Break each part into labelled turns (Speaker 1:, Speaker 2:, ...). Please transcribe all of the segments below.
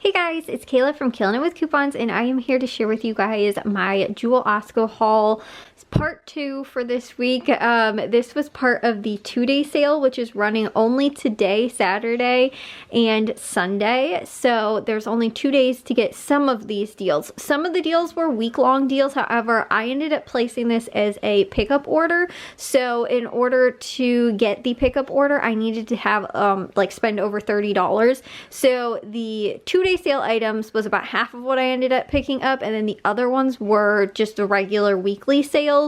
Speaker 1: Hey guys, it's Kayla from Killing It With Coupons, and I am here to share with you guys my Jewel-Osco haul. Part 2 for this week. This was part of the 2-day sale, which is running only today, Saturday and Sunday. So there's only 2 days to get some of these deals. Some of the deals were week-long deals. However, I ended up placing this as a pickup order. So in order to get the pickup order, I needed to have spend over $30. So the 2-day sale items was about half of what I ended up picking up, and then the other ones were just the regular weekly sales.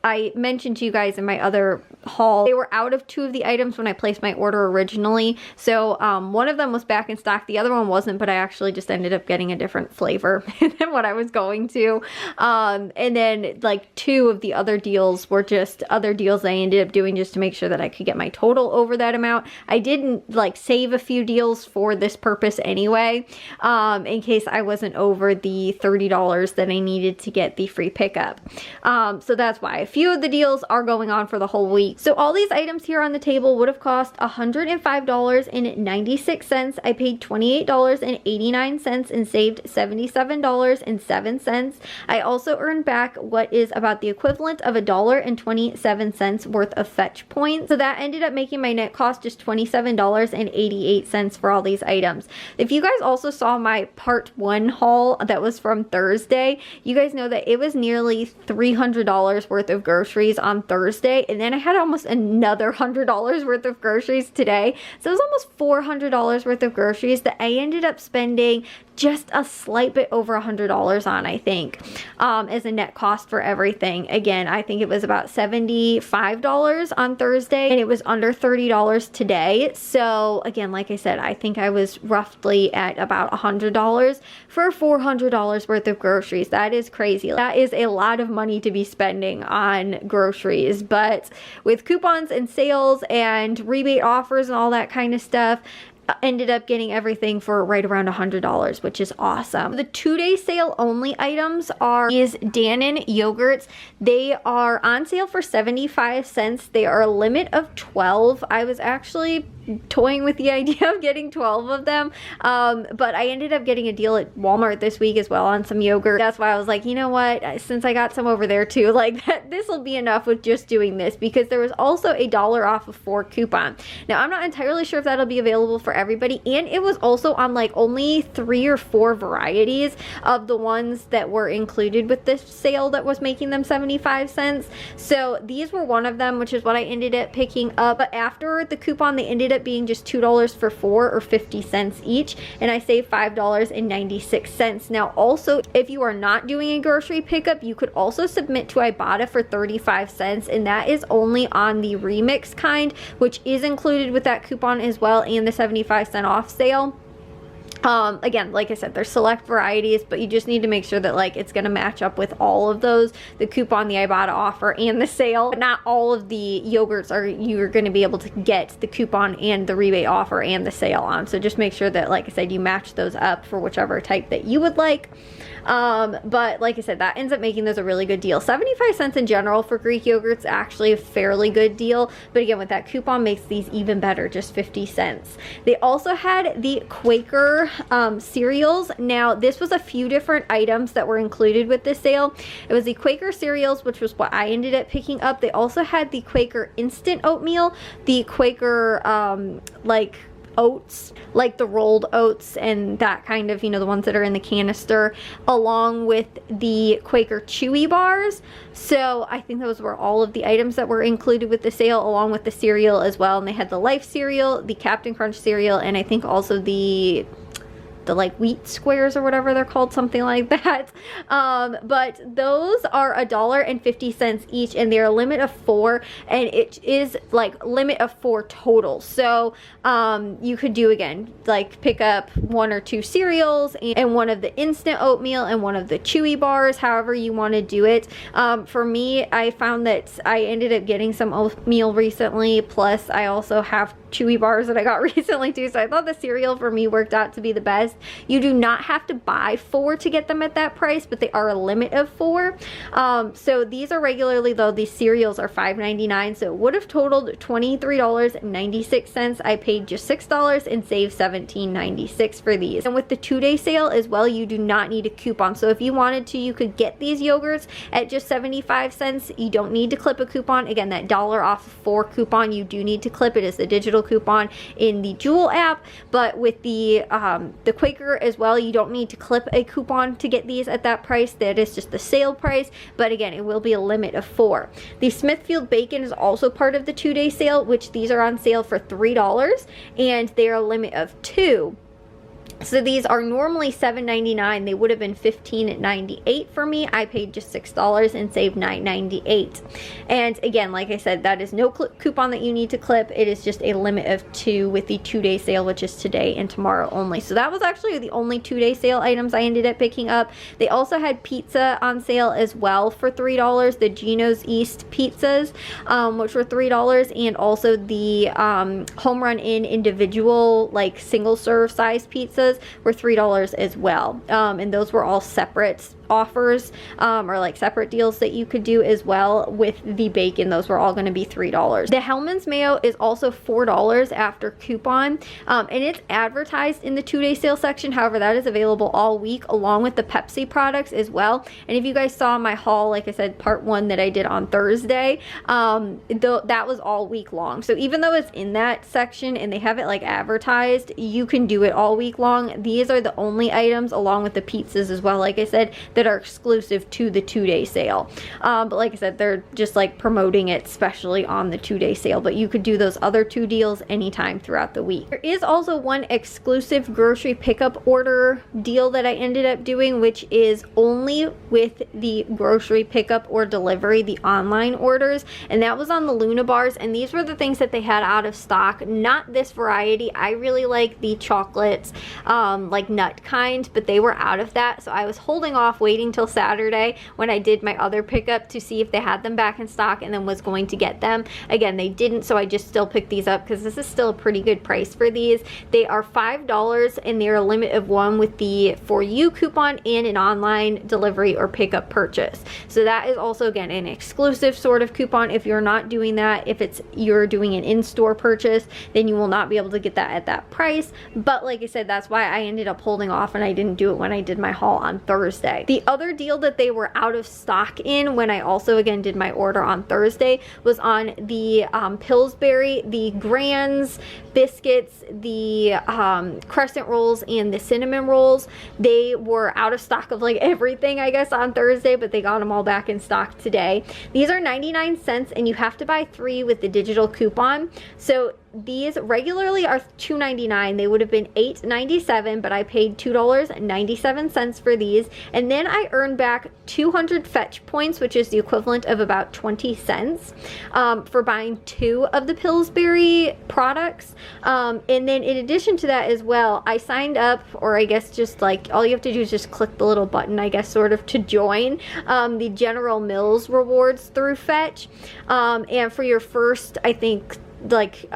Speaker 1: I mentioned to you guys in my other haul, they were out of 2 of the items when I placed my order originally. So one of them was back in stock, the other one wasn't, but I actually just ended up getting a different flavor than what I was going to. And then like 2 of the other deals were just other deals I ended up doing just to make sure that I could get my total over that amount. I didn't save a few deals for this purpose anyway, in case I wasn't over the $30 that I needed to get the free pickup. So that's why. Few of the deals are going on for the whole week. So all these items here on the table would have cost $105.96. I paid $28.89 and saved $77.07. I also earned back what is about the equivalent of $1.27 worth of fetch points. So that ended up making my net cost just $27.88 for all these items. If you guys also saw my part 1 haul that was from Thursday, you guys know that it was nearly $300 worth of groceries on Thursday, and then I had almost another $100 worth of groceries today. So it was almost $400 worth of groceries that I ended up spending just a slight bit over $100 on, I think, as a net cost for everything. Again, I think it was about $75 on Thursday, and it was under $30 today. So again, like I said, I think I was roughly at about $100 for $400 worth of groceries. That is crazy. That is a lot of money to be spending on groceries, but with coupons and sales and rebate offers and all that kind of stuff, ended up getting everything for right around $100, which is awesome. The 2-day sale only items are these Dannon yogurts. They are on sale for 75 cents. They are a limit of 12. I was actually toying with the idea of getting 12 of them, but I ended up getting a deal at Walmart this week as well on some yogurt. That's why I was like, you know what, since I got some over there too, this will be enough with just doing this, because there was also a $1 off of 4 coupon. Now I'm not entirely sure if that'll be available for everybody, and it was also on only 3 or 4 varieties of the ones that were included with this sale that was making them 75 cents. So these were one of them, which is what I ended up picking up. But after the coupon, they ended up being just $2 for 4 or 50 cents each, and I saved $5.96. Now also, if you are not doing a grocery pickup, you could also submit to Ibotta for 35 cents, and that is only on the remix kind, which is included with that coupon as well, and the 75-cent off sale. Again, like I said, there's select varieties, but you just need to make sure that it's going to match up with all of those, the coupon, the Ibotta offer, and the sale. But not all of the yogurts you're going to be able to get the coupon and the rebate offer and the sale on. So just make sure that, like I said, you match those up for whichever type that you would like. But like I said, that ends up making those a really good deal. 75 cents in general for Greek yogurt's actually a fairly good deal, but again, with that coupon makes these even better, just 50 cents. They also had the Quaker cereals. Now this was a few different items that were included with this sale. It was the Quaker cereals, which was what I ended up picking up. They also had the Quaker instant oatmeal, the Quaker oats, like the rolled oats and that kind of, the ones that are in the canister, along with the Quaker chewy bars. So I think those were all of the items that were included with the sale, along with the cereal as well. And they had the Life cereal, the Captain Crunch cereal, and I think also the wheat squares or whatever they're called, something like that. But those are $1.50 each, and they're a limit of 4, and it is limit of 4 total. So you could do, again, pick up 1 or 2 cereals and one of the instant oatmeal and one of the chewy bars, however you want to do it. For me, I found that I ended up getting some oatmeal recently, plus I also have chewy bars that I got recently too, so I thought the cereal for me worked out to be the best. best. You do not have to buy 4 to get them at that price, but they are a limit of 4. So these are regularly, though, these cereals are $5.99, so it would have totaled $23.96. I paid just $6 and saved $17.96 for these. And with the 2-day sale as well, you do not need a coupon. So if you wanted to, you could get these yogurts at just 75 cents. You don't need to clip a coupon. Again, that $1 off 4 coupon, you do need to clip it as the digital coupon in the Jewel app. But with the Quaker as well, you don't need to clip a coupon to get these at that price. That is just the sale price, but again, it will be a limit of 4. The Smithfield bacon is also part of the 2-day sale, which these are on sale for $3, and they are a limit of 2. So these are normally $7.99. They would have been $15.98 for me. I paid just $6 and saved $9.98. And again, like I said, that is no coupon that you need to clip. It is just a limit of 2 with the 2-day sale, which is today and tomorrow only. So that was actually the only 2-day sale items I ended up picking up. They also had pizza on sale as well for $3. The Geno's East pizzas, which were $3, and also the Home Run Inn individual, like single serve size pizzas were $3 as well. And those were all separate offers, or like separate deals that you could do as well. With the bacon, those were all going to be $3. The Hellmann's mayo is also $4 after coupon, and it's advertised in the 2-day sale section. However, that is available all week along with the Pepsi products as well. And if you guys saw my haul, like I said, part 1 that I did on Thursday, that was all week long. So even though it's in that section and they have it like advertised, you can do it all week long. These are the only items, along with the pizzas as well, like I said, that are exclusive to the 2-day sale. But like I said, they're just like promoting it specially on the 2-day sale, but you could do those other 2 deals anytime throughout the week. There is also one exclusive grocery pickup order deal that I ended up doing, which is only with the grocery pickup or delivery, the online orders, and that was on the Luna bars. And these were the things that they had out of stock, not this variety. I really like the chocolates, like nut kind, but they were out of that, so I was holding off, waiting till Saturday when I did my other pickup to see if they had them back in stock, and then was going to get them. Again, they didn't, so I just still picked these up because this is still a pretty good price for these. They are $5, and they're a limit of 1 with the For You coupon and an online delivery or pickup purchase. So that is also, again, an exclusive sort of coupon. If you're not doing that, if you're doing an in-store purchase, then you will not be able to get that at that price. But like I said, that's why I ended up holding off and I didn't do it when I did my haul on Thursday. The other deal that they were out of stock in when I also again did my order on Thursday was on the Pillsbury, the Grands biscuits, the crescent rolls, and the cinnamon rolls. They were out of stock of like everything, I guess, on Thursday, but they got them all back in stock today. These are 99 cents, and you have to buy 3 with the digital coupon. So these regularly are $2.99. They would have been $8.97, but I paid $2.97 for these, and then I earned back 200 fetch points, which is the equivalent of about 20 cents for buying 2 of the Pillsbury products. And then in addition to that as well, I signed up, or I guess just like all you have to do is just click the little button, I guess, sort of, to join the General Mills rewards through Fetch. And for your first, I think, like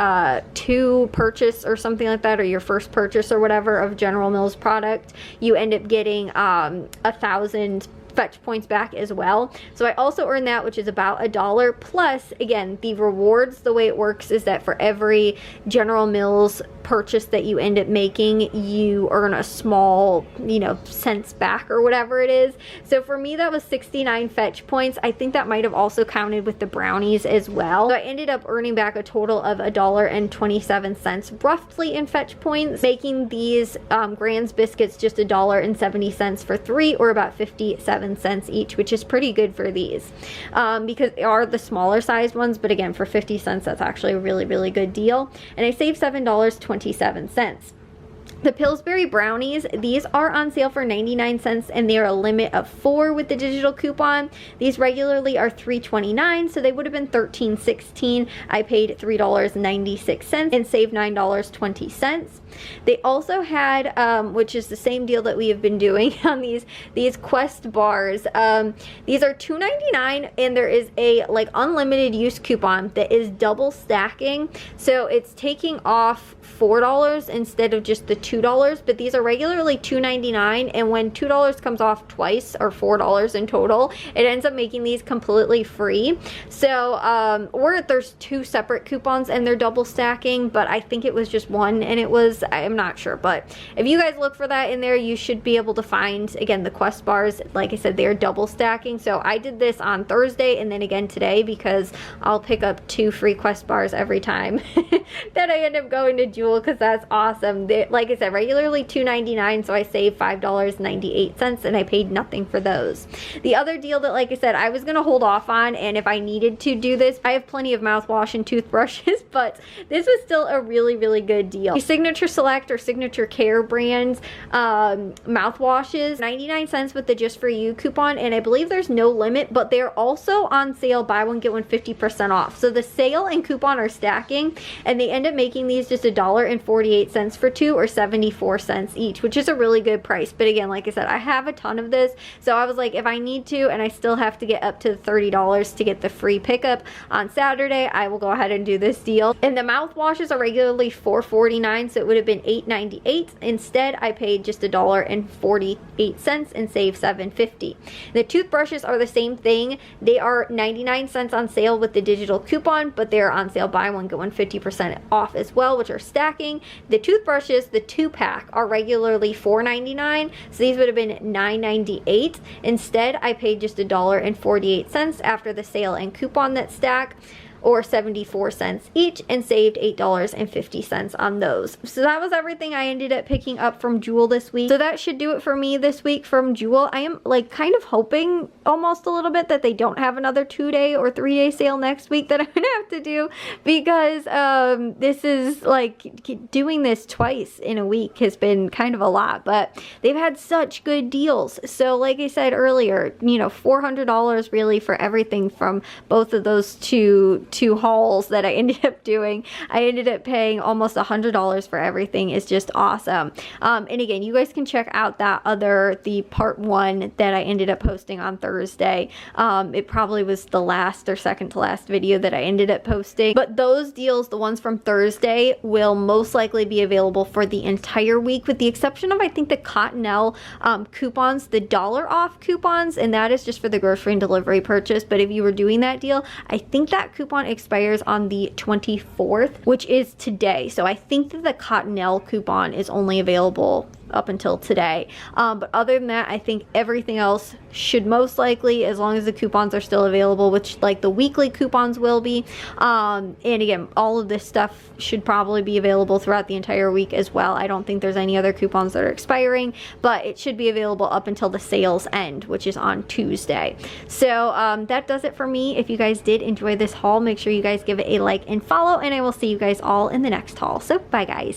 Speaker 1: 2 purchase or something like that, or your first purchase or whatever of General Mills product, you end up getting 1,000 fetch points back as well. So I also earned that, which is about $1. Plus, again, the rewards, the way it works is that for every General Mills purchase that you end up making, you earn a small, you know, cents back or whatever it is. So for me, that was 69 fetch points. I think that might have also counted with the brownies as well. So I ended up earning back a total of $1.27 roughly in fetch points, making these Grands biscuits just $1.70 for 3, or about 57 cents each, which is pretty good for these, because they are the smaller sized ones, but again, for 50 cents, that's actually a really, really good deal. And I saved $7.27. The Pillsbury brownies, these are on sale for 99 cents, and they are a limit of 4 with the digital coupon. These regularly are $3.29, so they would have been $13.16. I paid $3.96 and saved $9.20. They also had, which is the same deal that we have been doing on these Quest bars. These are $2.99, and there is a like unlimited use coupon that is double stacking, so it's taking off $4 instead of just the $2, but these are regularly $2.99, and when $2 comes off twice, or $4 in total, it ends up making these completely free. So, or there's 2 separate coupons and they're double stacking, but I think it was just one, and it was, I'm not sure, but if you guys look for that in there, you should be able to find, again, the Quest bars. Like I said, they're double stacking. So I did this on Thursday and then again today, because I'll pick up 2 free Quest bars every time that I end up going to Jewel, because that's awesome. Like I said, regularly $2.99, so I saved $5.98, and I paid nothing for those. The other deal that, like I said, I was gonna hold off on, and if I needed to do this, I have plenty of mouthwash and toothbrushes, but this was still a really, really good deal. The Signature Select or Signature Care brands mouthwashes, 99 cents with the Just For You coupon, and I believe there's no limit, but they're also on sale, buy one get one 50% off. So the sale and coupon are stacking, and they end up making these just $1.48 for 2, or 74 cents each, which is a really good price. But again, like I said, I have a ton of this, so I was like, if I need to and I still have to get up to $30 to get the free pickup on Saturday, I will go ahead and do this deal. And the mouthwashes are regularly $4.49, so it would have been $8.98. Instead, I paid just $1.48 and saved $7.50. The toothbrushes are the same thing. They are 99 cents on sale with the digital coupon, but they're on sale buy one get one 50% off as well, which are stacking. The toothbrushes, the 2-pack, are regularly $4.99, so these would have been $9.98. Instead, I paid just $1.48 after the sale and coupon that stack, or 74 cents each, and saved $8.50 on those. So that was everything I ended up picking up from Jewel this week. So that should do it for me this week from Jewel. I am like kind of hoping almost a little bit that they don't have another 2-day or 3-day sale next week that I'm gonna have to do, because this is like, doing this twice in a week has been kind of a lot, but they've had such good deals. So like I said earlier, you know, $400 really for everything from both of those two hauls that I ended up doing. I ended up paying almost $100 for everything. Is just awesome. And again, you guys can check out that the part 1 that I ended up posting on Thursday. It probably was the last or second to last video that I ended up posting, but those deals, the ones from Thursday, will most likely be available for the entire week, with the exception of, I think, the Cottonelle coupons, the $1 off coupons, and that is just for the grocery and delivery purchase. But if you were doing that deal, I think that coupon expires on the 24th, which is today. So I think that the Cottonelle coupon is only available up until today. But other than that, I think everything else should most likely, as long as the coupons are still available, which like the weekly coupons will be. And again, all of this stuff should probably be available throughout the entire week as well. I don't think there's any other coupons that are expiring, but it should be available up until the sales end, which is on Tuesday. So that does it for me. If you guys did enjoy this haul, make sure you guys give it a like and follow, and I will see you guys all in the next haul. So bye guys.